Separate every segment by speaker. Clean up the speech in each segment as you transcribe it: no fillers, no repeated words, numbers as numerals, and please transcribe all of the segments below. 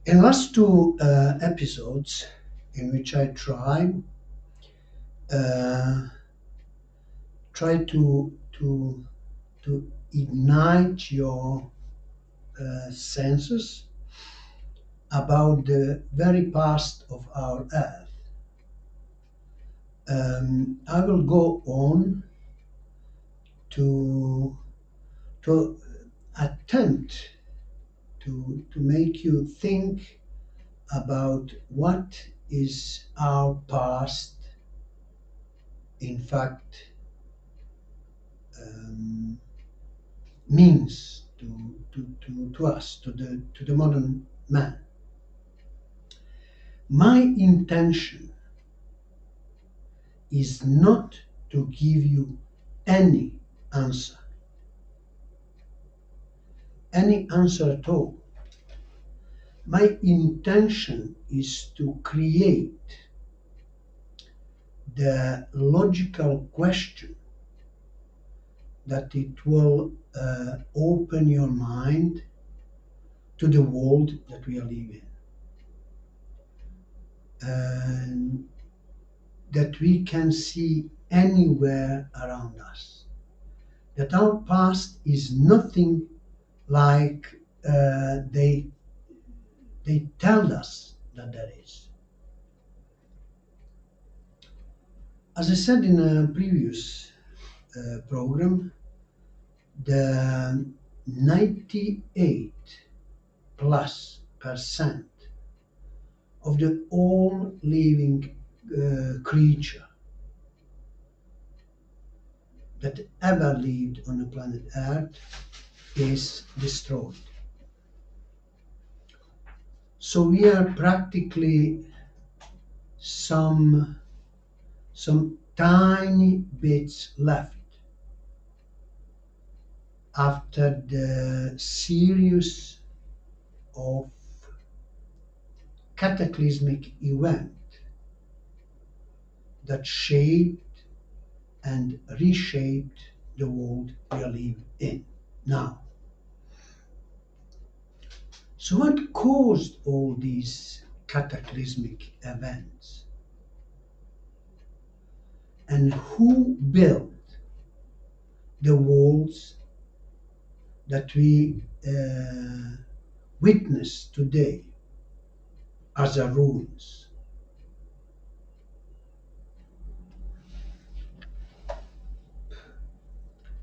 Speaker 1: In last two episodes, in which I uh, try to ignite your senses about the very past of our Earth, I will go on to to attempt to make you think about what is our past in fact um, means to us, to the modern man. My intention is not to give you any answer, any answer at all. My intention is to create the logical question that it will open your mind to the world that we are living in, and that we can see anywhere around us. That our past is nothing like they tell us that there is. As I said in a previous program, the 98 plus percent of the all living creature that ever lived on the planet Earth is destroyed. So we are practically some tiny bits left after the series of cataclysmic event that shaped and reshaped the world we live in now. So what caused all these cataclysmic events? And who built the walls that we witness today as a ruins?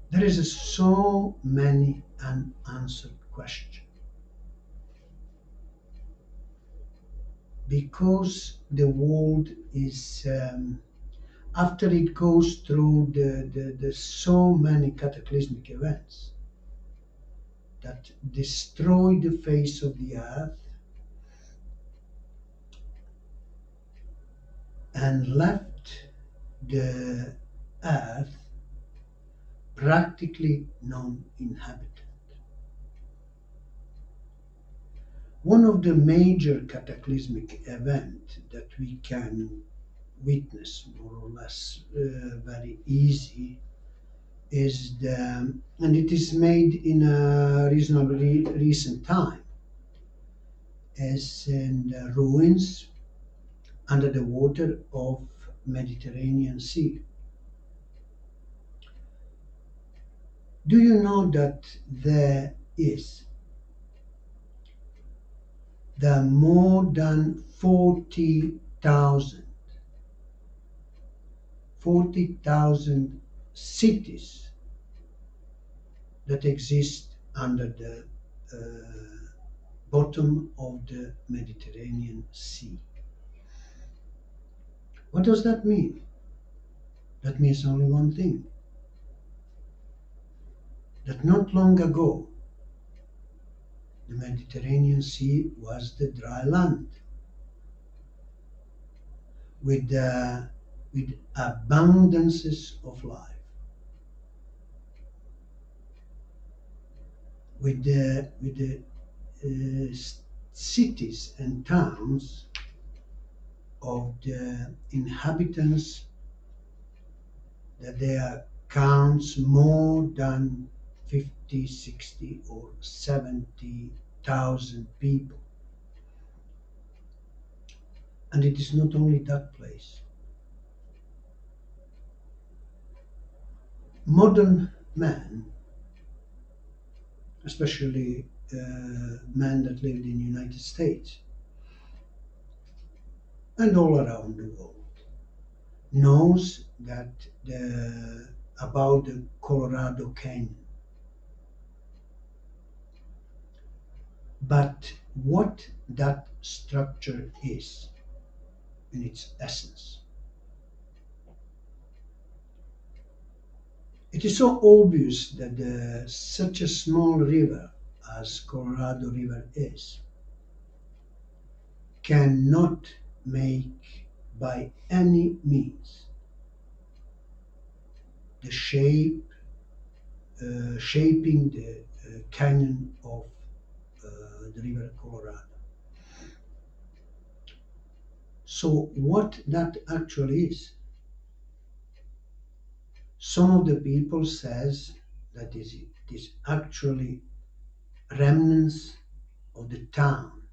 Speaker 1: There is so many unanswered questions because the world is after it goes through the so many cataclysmic events that destroy the face of the earth and left the earth practically non-inhabited. One of the major cataclysmic events that we can witness more or less very easy is and it is made in a reasonably recent time, is in the ruins under the water of Mediterranean Sea. Do you know that there are more than 40,000 cities that exist under the bottom of the Mediterranean Sea? What does that mean? That means only one thing. That not long ago, the Mediterranean Sea was the dry land with abundances of life, with the cities and towns of the inhabitants that there counts more than 50, 60 or 70,000 people. And it is not only that place. Modern man, especially men that lived in the United States and all around the world, knows that about the Colorado Canyon. But what that structure is in its essence. It is so obvious that such a small river as Colorado River is cannot make by any means the shaping the canyon of the river Colorado. So what that actually is, some of the people says that it is actually remnants of the town,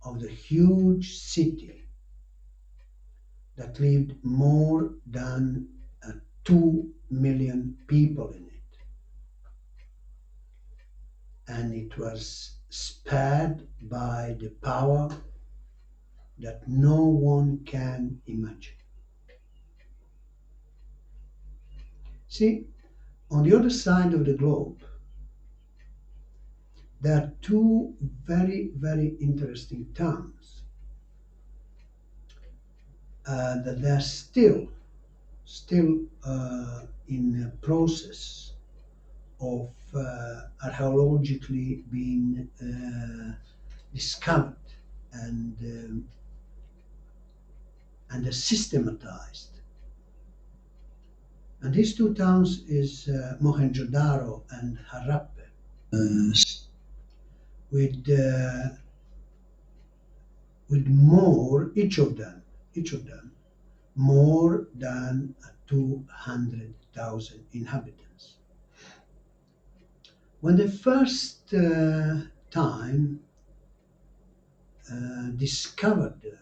Speaker 1: of the huge city that lived more than 2 million people in it. And it was spared by the power that no one can imagine. See, on the other side of the globe, there are two very, very interesting towns that they're still in a process of archaeologically being discovered and systematized. And these two towns is Mohenjo-daro and Harappa, with more each of them more than 200,000 inhabitants. When the first time discovered the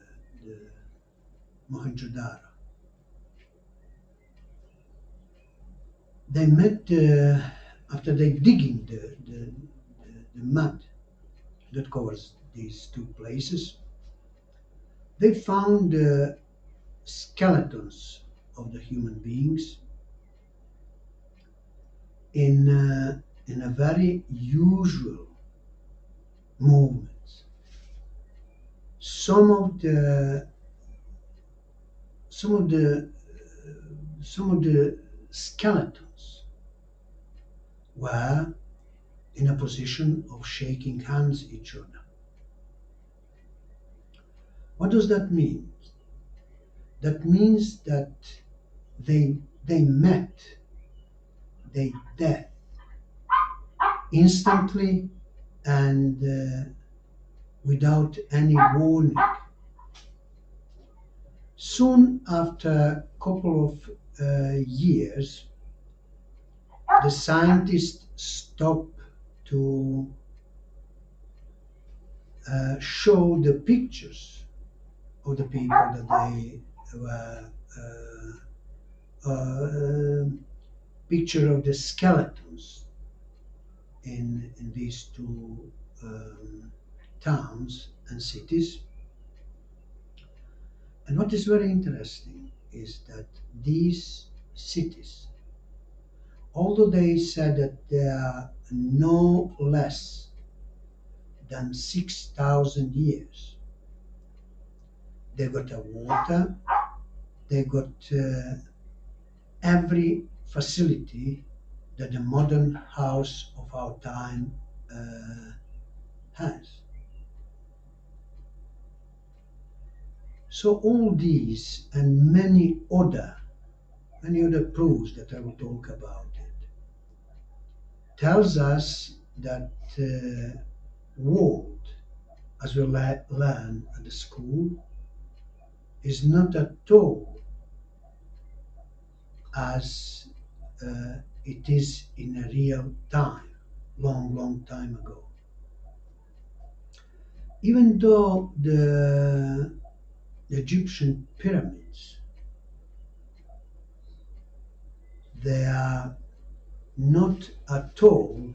Speaker 1: Mohenjo-daro, they met after they digging the mud that covers these two places. They found skeletons of the human beings in a very usual movements. Some of the some of the some of the skeletons were in a position of shaking hands each other. What does that mean? That means that they met their death instantly and without any warning. Soon after a couple of years, the scientists stopped to show the pictures of the people that they were picture of the skeletons in these two towns and cities. And what is very interesting is that these cities, although they said that they are no less than 6,000 years, they got a water, they got every facility that a modern house of our time has. So all these and many other proofs that I will talk about it tells us that world, as we learn at the school, is not at all as it is in a real time, long, long time ago. Even though the Egyptian pyramids, they are not at all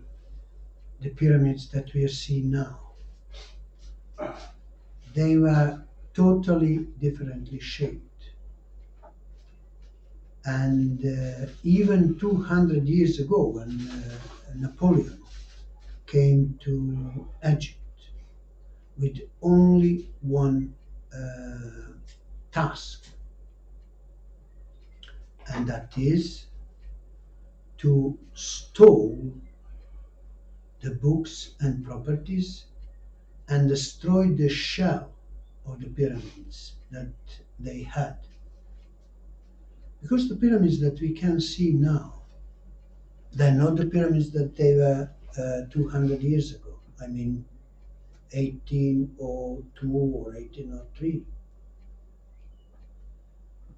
Speaker 1: the pyramids that we see now. They were totally differently shaped. And even 200 years ago, when Napoleon came to Egypt with only one task, and that is to stole the books and properties and destroy the shell of the pyramids that they had. Because the pyramids that we can see now, they're not the pyramids that they were 200 years ago. I mean, 1802 or 1803.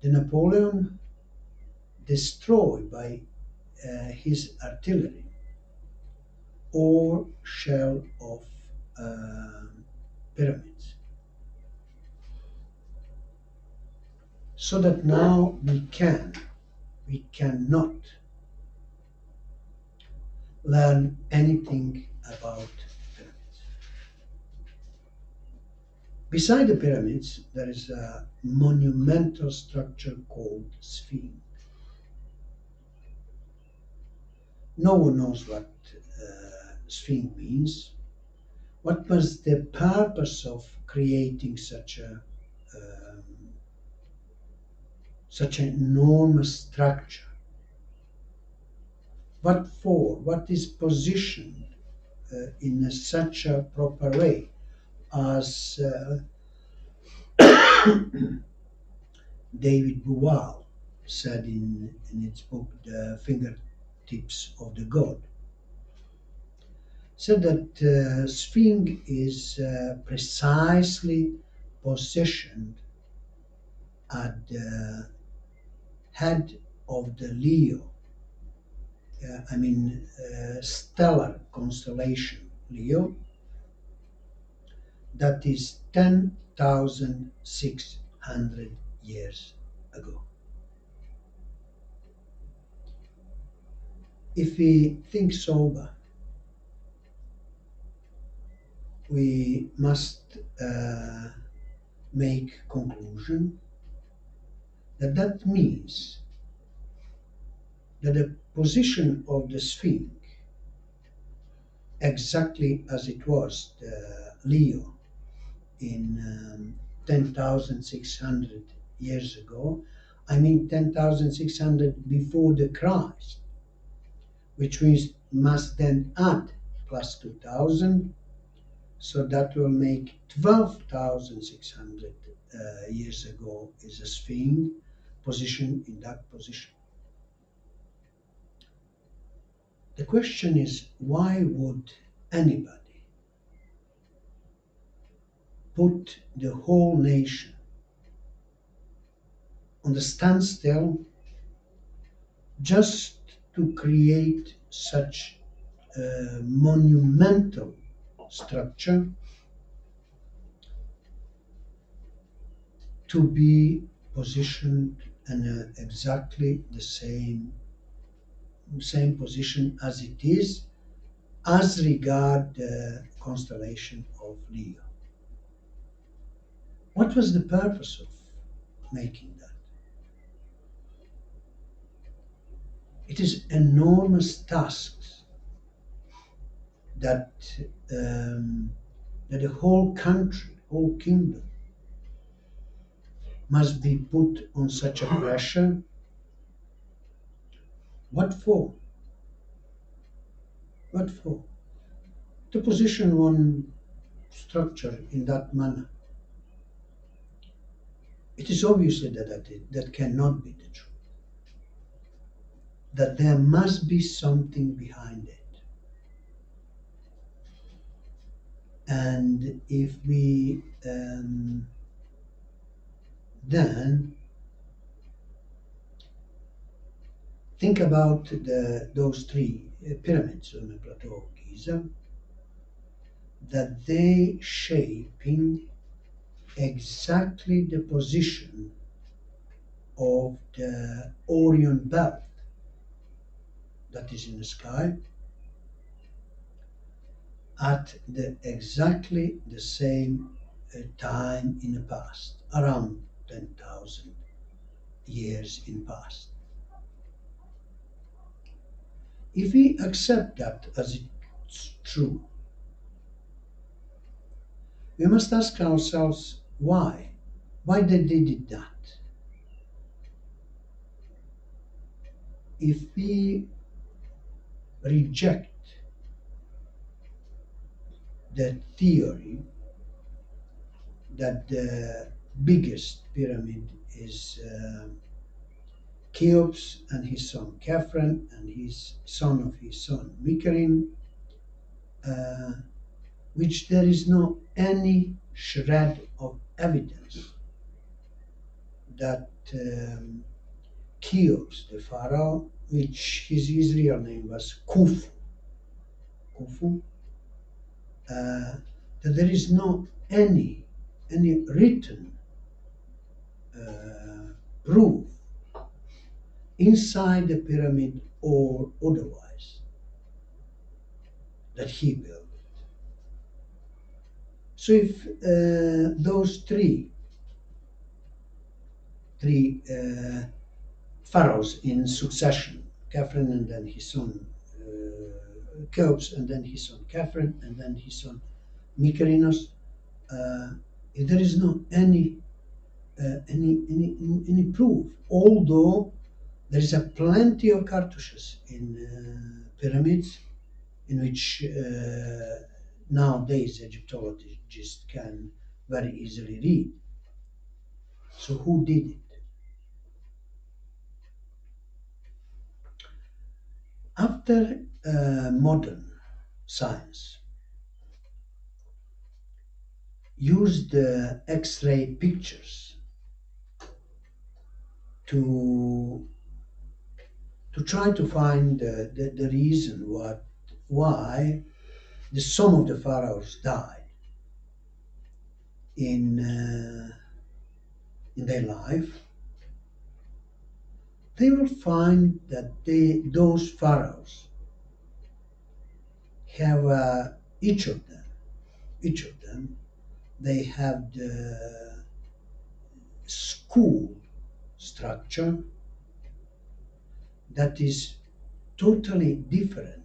Speaker 1: The Napoleon destroyed by his artillery all shell of uh, pyramids. So that now we cannot learn anything about pyramids. Beside the pyramids, there is a monumental structure called Sphinx. No one knows what Sphinx means. What was the purpose of creating um, such an enormous structure? What for? What is positioned such a proper way as David Boal said in its book, The Fingertips of the God, said that Sphinx is precisely positioned at the head of the Leo, stellar constellation Leo, that is 10,600 years ago. If we think sober, we must make conclusion that that means that the position of the Sphinx, exactly as it was the Leo in 10,600 years ago, I mean 10,600 before the Christ, which means must then add plus 2,000, so that will make 12,600 years ago is a Sphinx position in that position. The question is, why would anybody put the whole nation on the standstill just to create such a monumental structure to be positioned in exactly the same position as it is as regard the constellation of Leo? What was the purpose of making that? It is enormous tasks that that the whole country, whole kingdom must be put on such a pressure. What for? What for? To position one structure in that manner. It is obviously that cannot be the truth. That there must be something behind it. And if we then think about those three pyramids on the plateau of Giza, that they shaping exactly the position of the Orion belt that is in the sky at the exactly the same time in the past, around 10,000 years in past. If we accept that as it's true, we must ask ourselves why. Why they did it that? If we reject the theory that the biggest pyramid is Cheops and his son Khephren and his son of his son Mikarin, uh, which there is no any shred of evidence that Cheops, the pharaoh, which his Israel name was Khufu, uh, that there is no any written proof inside the pyramid or otherwise that he built. So if those three pharaohs in succession, Khephren and then his son Cheops and then his son Khephren and then his son Mykerinos, if there is no any proof, although there is a plenty of cartouches in pyramids in which nowadays Egyptologists can very easily read. So who did it? After modern science used the X-ray pictures to try to find the reason why some of the pharaohs died in their life, they will find that those pharaohs have each of them, they have the school structure that is totally different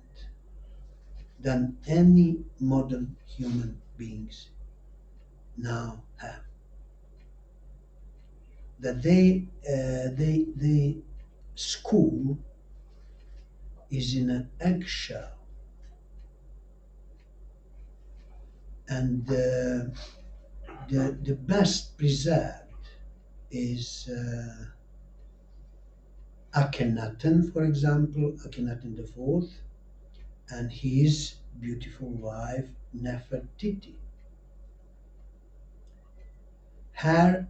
Speaker 1: than any modern human beings now have. That they school is in an eggshell, and the best preserved is Akhenaten, for example, Akhenaten the Fourth, and his beautiful wife Nefertiti. Her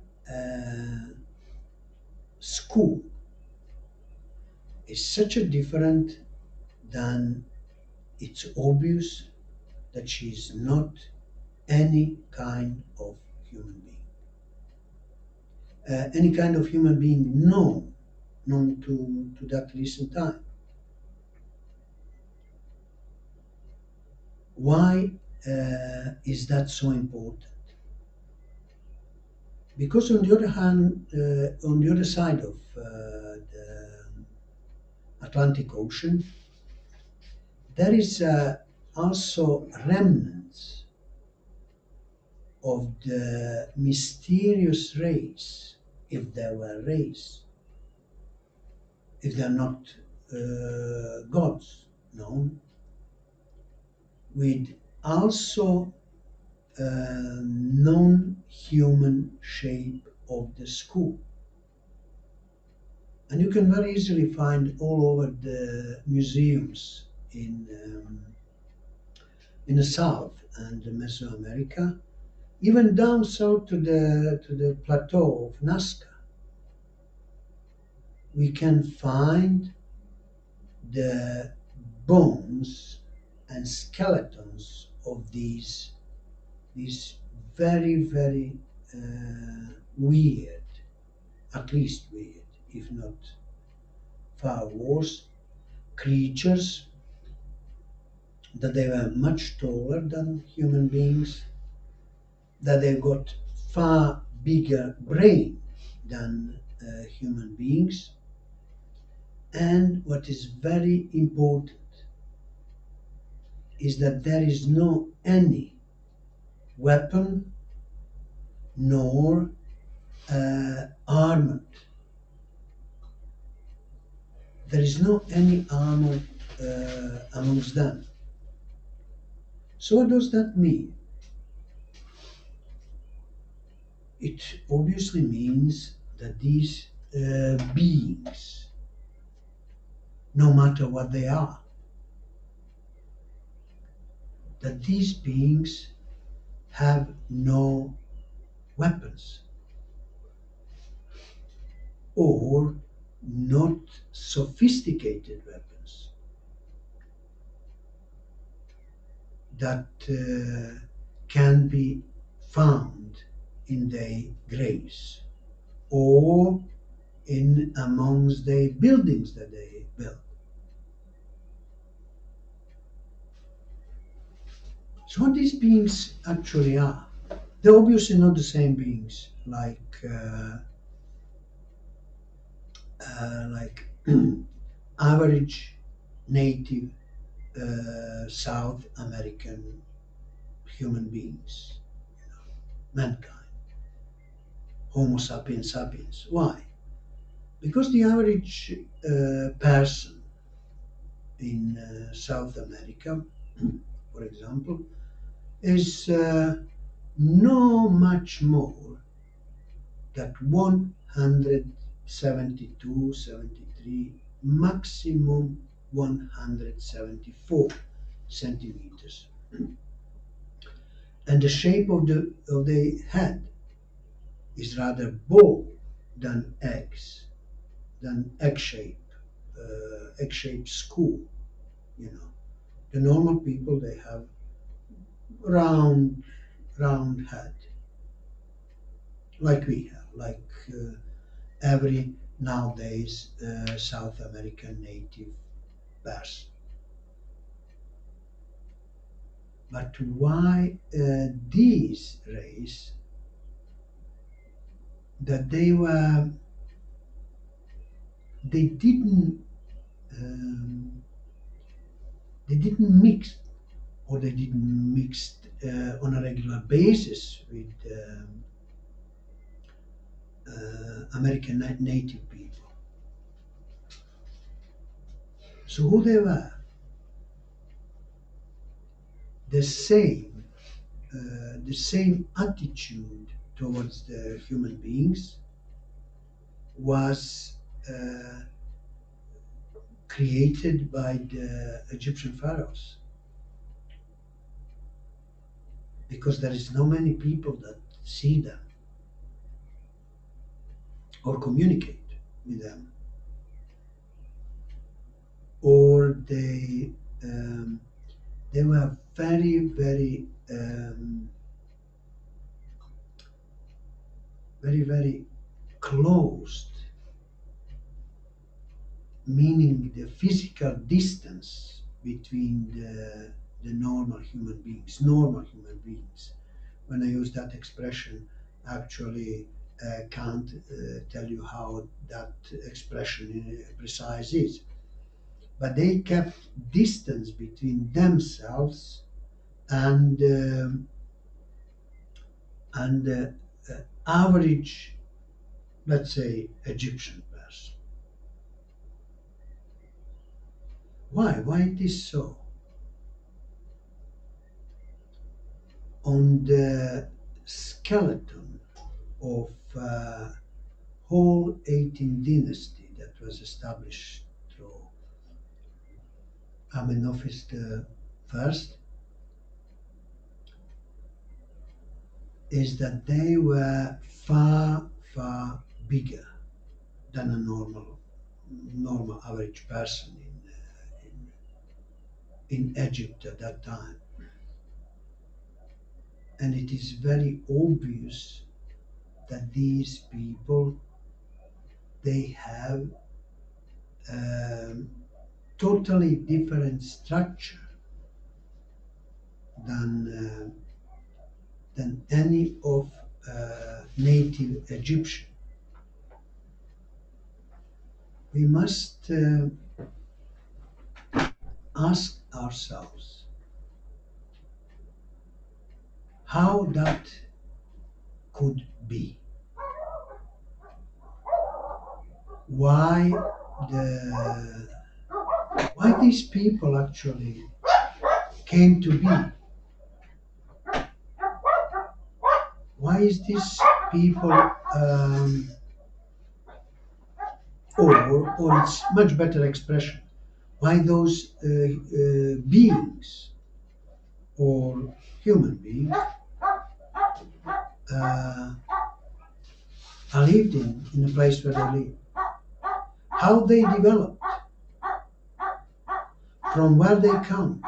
Speaker 1: school is such a different than it's obvious that she is not any kind of human being. Any kind of human being known to that recent time. Why is that so important? Because on the other hand, on the other side of the Atlantic Ocean, there is also remnants of the mysterious race, if there were race, if they're not gods known, with also non-human shape of the school. And you can very easily find all over the museums in the South and Mesoamerica, even down south to the plateau of Nazca. We can find the bones and skeletons of these these very, very weird, at least weird, if not far worse, creatures, that they were much taller than human beings, that they got far bigger brain than human beings, and what is very important is that there is no any weapon nor armament. There is no any armor amongst them. So what does that mean? It obviously means that these beings, no matter what they are, that these beings have no weapons or not sophisticated weapons that can be found in their graves or in amongst the buildings that they built. So what these beings actually are, they're obviously not the same beings like average native South American human beings, mankind, Homo sapiens sapiens. Why? Because the average person in South America, for example, is no much more than 172, 73, maximum 174 centimeters. And the shape of the head is rather bow than eggs, than egg-shaped skull. You know, the normal people, they have round, round head, like we have, like every nowadays South American native person. But why these race, that they didn't um, they didn't mix, or they didn't mix on a regular basis with American native people. So who they were? The same, the same attitude towards the human beings was uh, created by the Egyptian pharaohs, because there is no many people that see them or communicate with them, or they were very, very, very, very closed, meaning the physical distance between the normal human beings. When I use that expression, actually can't tell you how that expression precise is. But they kept distance between themselves and average, let's say, Egyptian person. Why? Why it is so? On the skeleton of whole 18th dynasty that was established through Amenophes the first, is that they were far, far bigger than a normal average person in Egypt at that time. and it is very obvious that these people, they have um, totally different structure than any of native Egyptian. We must ask ourselves how that could be. Why the why these people actually came to be? Why is these people, or it's much better expression, why those beings or human beings uh, are lived in the place where they live? How they developed, from where they come,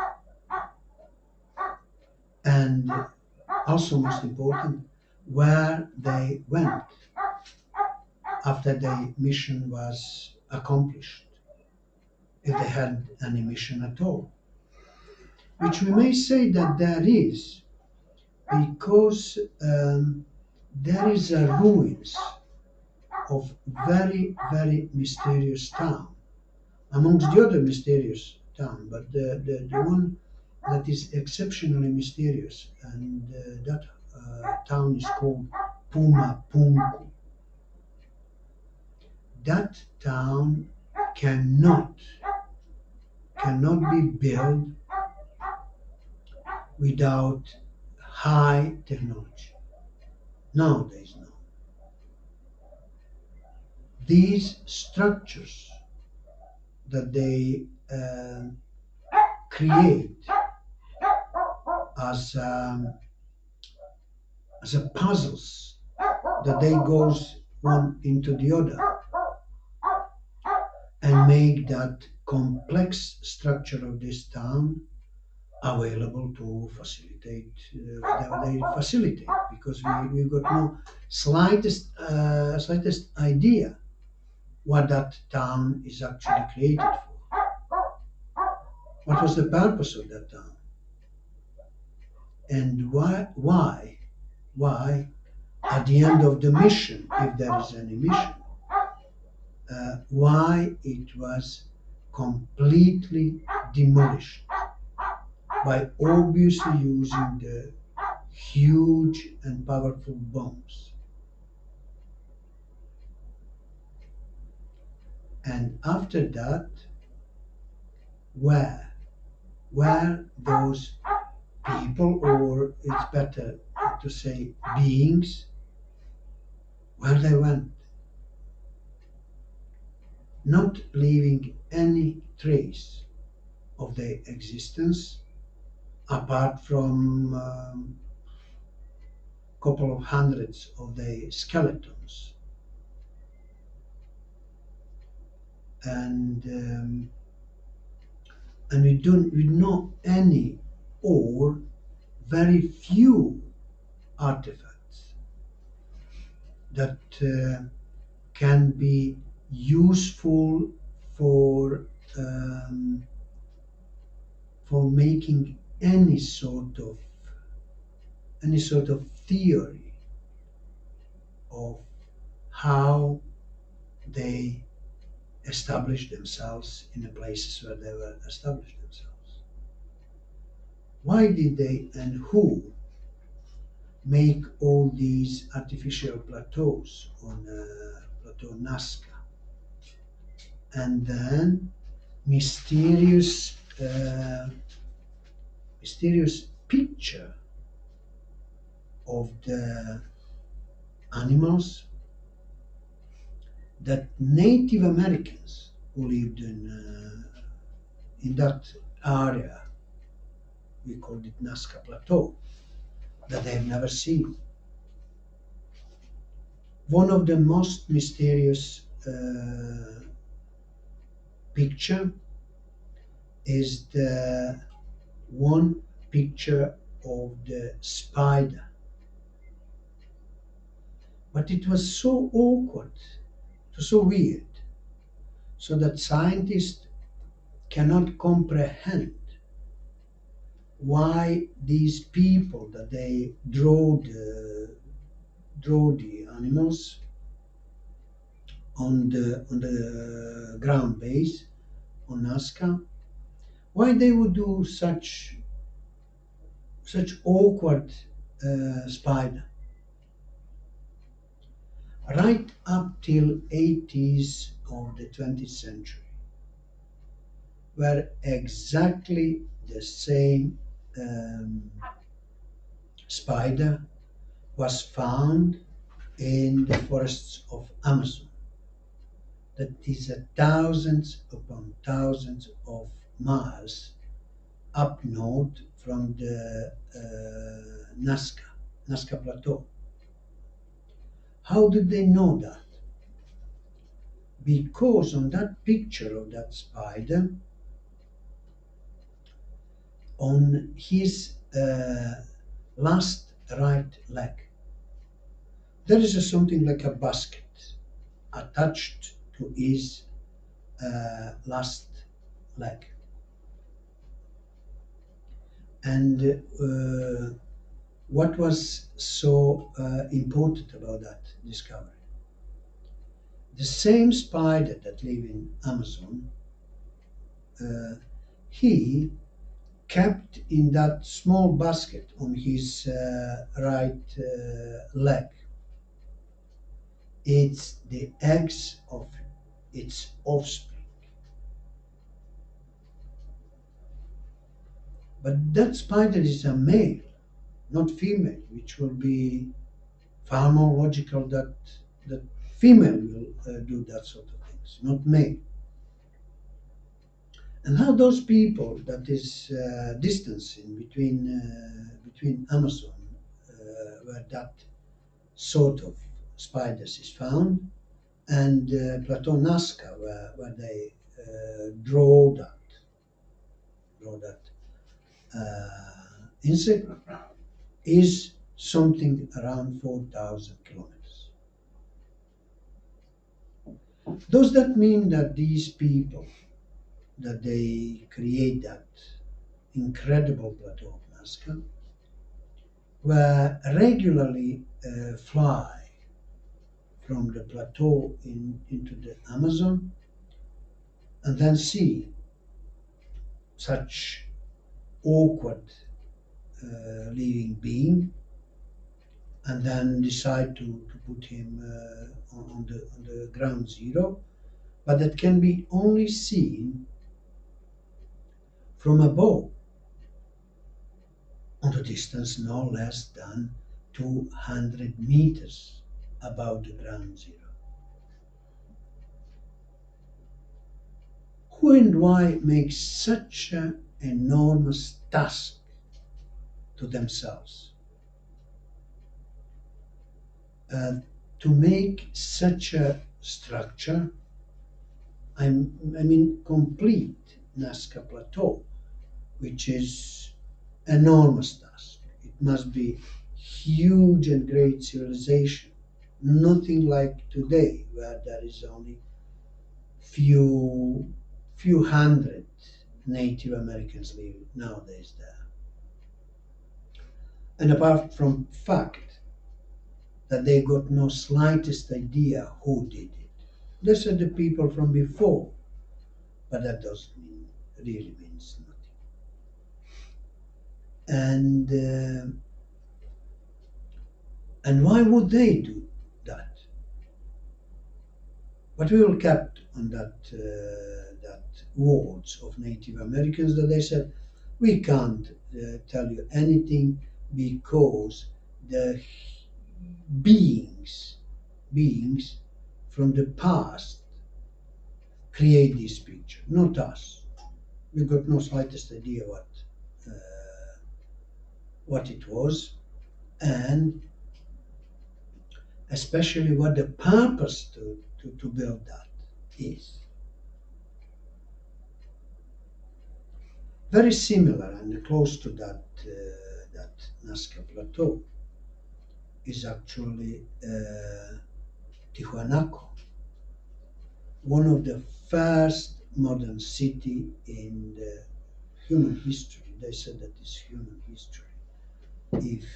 Speaker 1: and also most important, where they went after their mission was accomplished, if they had any mission at all. Which we may say that there is, because there is a ruins of very, very mysterious town, amongst the other mysterious town, but the one that is exceptionally mysterious, and that town is called Puma Punku. That town cannot be built without high technology. Nowadays, no. These structures that they create as a puzzles that they goes one into the other and make that complex structure of this town available to facilitate whatever they facilitate, because we've got no slightest idea what that town is actually created for. What was the purpose of that town? And why at the end of the mission, if there is any mission, why it was completely demolished by obviously using the huge and powerful bombs. And after that, where those people, or it's better to say beings, where they went, not leaving any trace of their existence apart from couple of hundreds of their skeletons. And we know any or very few artifacts that can be useful for um, making any sort of theory of how they established themselves in the places where they were established themselves. Why did they and who make all these artificial plateaus on plateau Nazca, and then mysterious picture of the animals that Native Americans who lived in that area, we called it Nazca Plateau, that they've never seen. One of the most mysterious picture is the one picture of the spider. But it was so awkward, so weird, so that scientists cannot comprehend why these people that they draw the animals on the ground base on Nazca, why they would do such awkward spider right up till 80s of the 20th century, where exactly the same um, spider was found in the forests of Amazon. That is thousands upon thousands of miles up north from the Nazca Plateau. How did they know that? Because on that picture of that spider, on his last right leg, there is something like a basket attached to his last leg. And what was so important about that discovery? The same spider that live in Amazon, uh, he kept in that small basket on his right leg. It's the eggs of its offspring. But that spider is a male, not female, which will be far more logical that female will do that sort of things, not male. And how those people that is distancing between Amazon, where that sort of spiders is found, and Plateau Nazca, where they draw that insect, is something around 4,000 kilometers. Does that mean that these people that they create that incredible plateau of Nazca were regularly fly from the plateau into the Amazon and then see such awkward living being and then decide to put him on the ground zero, but that can be only seen from above on the distance no less than 200 meters above the ground zero. Who and why make such an enormous task to themselves? Uh, to make such a structure, I mean, complete Nazca Plateau, which is enormous task. It must be huge and great civilization, nothing like today, where there is only few few hundred Native Americans live nowadays there. And apart from fact that they got no slightest idea who did it. They said the people from before, but that doesn't mean really means nothing. And why would they do that? But we were kept on that words of Native Americans that they said we can't tell you anything because the beings from the past create this picture, not us. We got no slightest idea what it was, and especially what the purpose to build that is. Very similar and close to that that Nazca Plateau is actually Tijuanaco, one of the first modern city in the human history. They said that it's human history. If,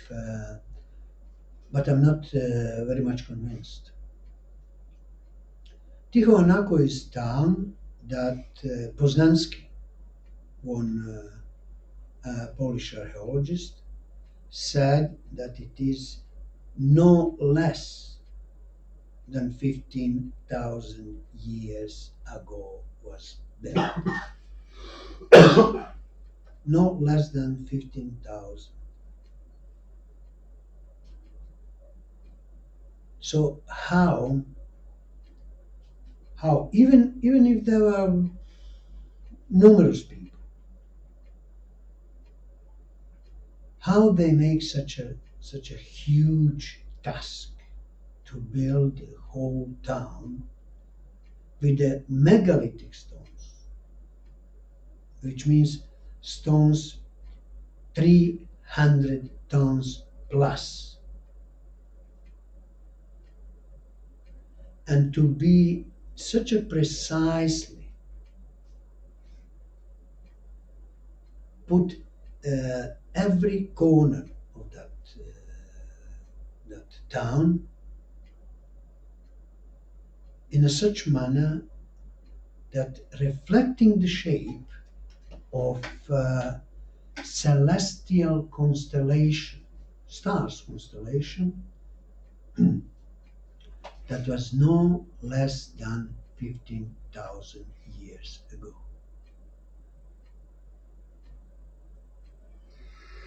Speaker 1: but I'm not very much convinced. Tijuanaco is town that Poznański, one Polish archaeologist, said that it is no less than 15,000 years ago was built. No less than 15,000. So how even if there were numerous people, how they make such a huge task to build a whole town with the megalithic stones, which means stones 300 tons plus, and to be such a precisely put every corner of that town in a such manner that reflecting the shape of celestial constellation, stars constellation, that was no less than 15,000 years ago.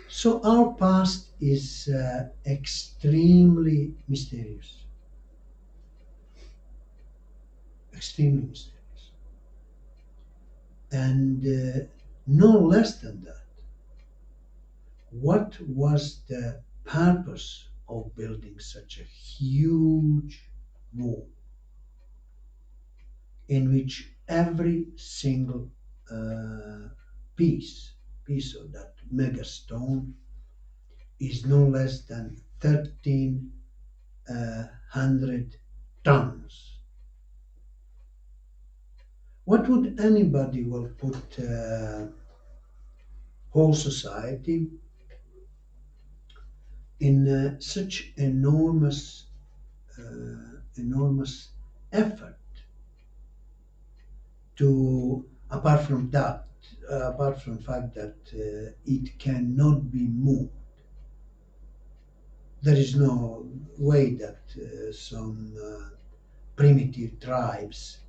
Speaker 1: So our past is extremely mysterious, extremely mysterious. And no less than that, what was the purpose of building such a huge wall in which every single uh, piece of that mega stone is no less than 1,300 tons? What would anybody will put whole society in such enormous effort to, apart from the fact that it cannot be moved. There is no way that some primitive tribes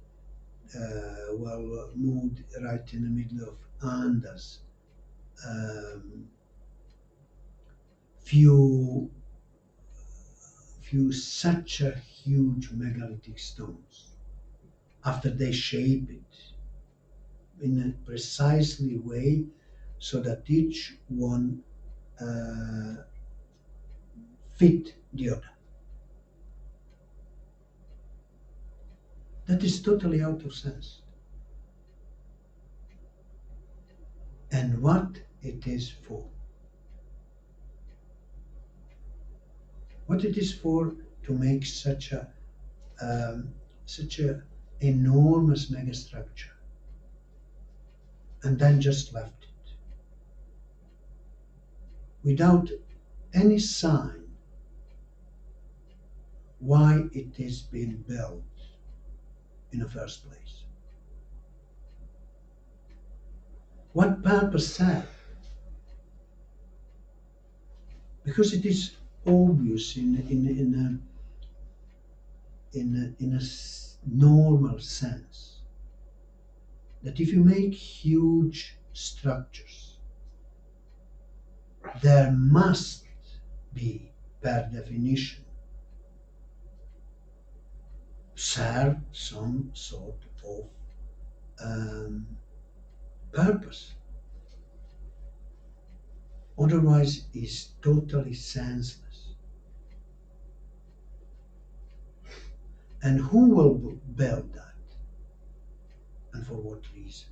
Speaker 1: will move right in the middle of Andes. Um, few such a huge megalithic stones after they shape it in a precisely way so that each one uh, fit the other. That is totally out of sense. And what it is for. What it is for to make such a enormous megastructure and then just left it without any sign why it is being built in the first place. What purpose serve? Because it is obvious in a normal sense that if you make huge structures, there must be, per definition, serve some sort of purpose. Otherwise, it's totally senseless. And who will build that? And for what reason?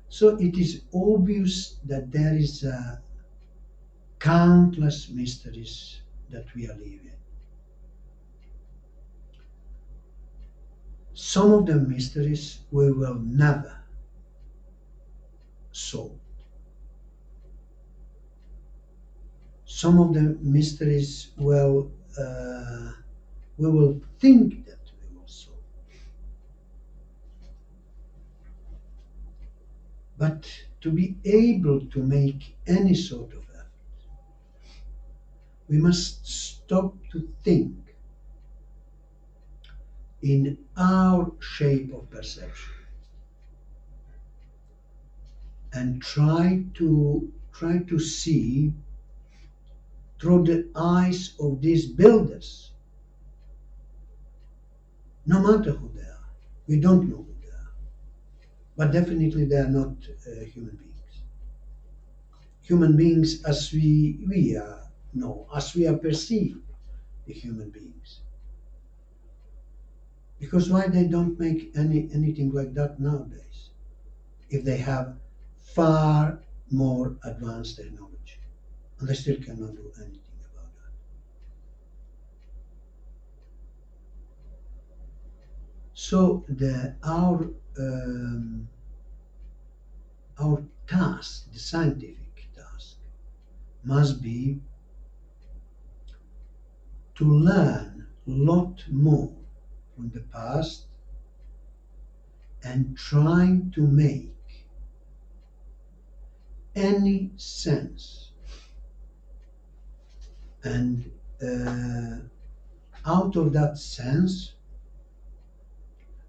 Speaker 1: So it is obvious that there is countless mysteries that we are living. Some of the mysteries we will never solve. Some of the mysteries we will think that we will solve. But to be able to make any sort of effort, we must stop to think in our shape of perception and try to see through the eyes of these builders, no matter who they are. We don't know who they are, but definitely they are not human beings. Human beings as we are know, as we are perceived the human beings. Because why they don't make anything like that nowadays? If they have far more advanced technology, and they still cannot do anything about that. So our task, the scientific task, must be to learn a lot more from the past and trying to make any sense and out of that sense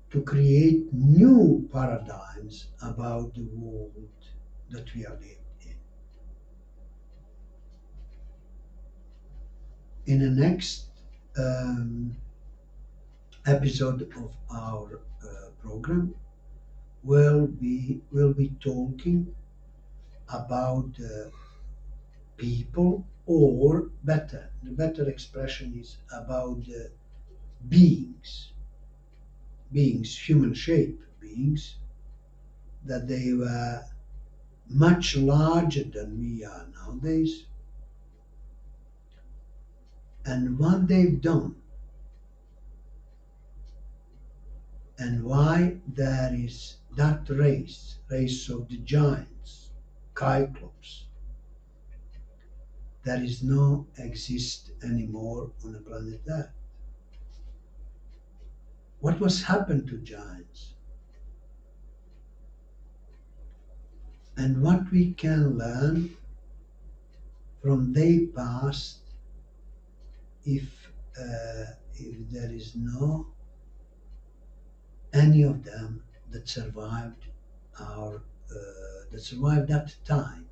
Speaker 1: to create new paradigms about the world that we are living in. In the next um, episode of our program, we'll be talking about people, or the better expression is about beings, human shaped beings, that they were much larger than we are nowadays, and what they've done, and why there is that race of the giants, Cyclops, that is no exist anymore on the planet Earth. What was happened to giants, and what we can learn from their past if there is no any of them that survived our that survived that time